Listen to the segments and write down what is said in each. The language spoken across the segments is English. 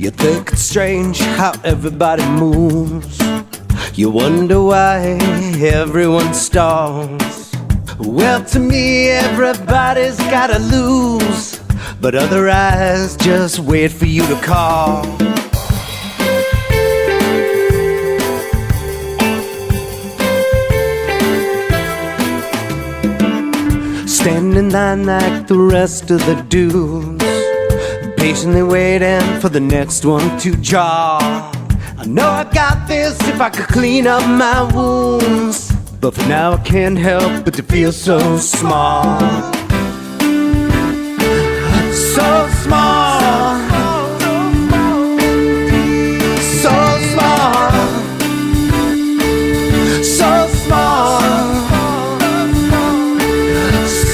You think it's strange how everybody moves. You wonder why everyone stalls. Well, to me, everybody's gotta lose, but other eyes just wait for you to call. Stand in line like the rest of the dudes, patiently waiting for the next one to jaw. I know I got this if I could clean up my wounds, but for now I can't help but to feel so small. So small. So small. So small.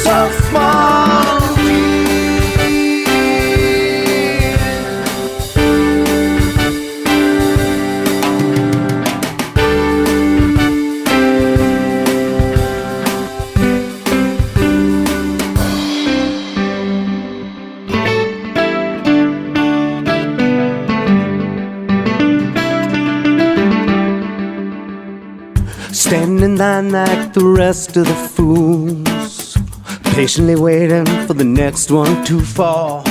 So small. Stand in line like the rest of the fools, patiently waiting for the next one to fall.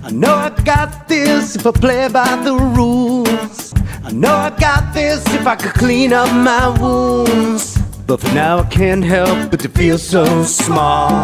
I know I got this if I play by the rules. I know I got this if I could clean up my wounds, but for now I can't help but to feel so small.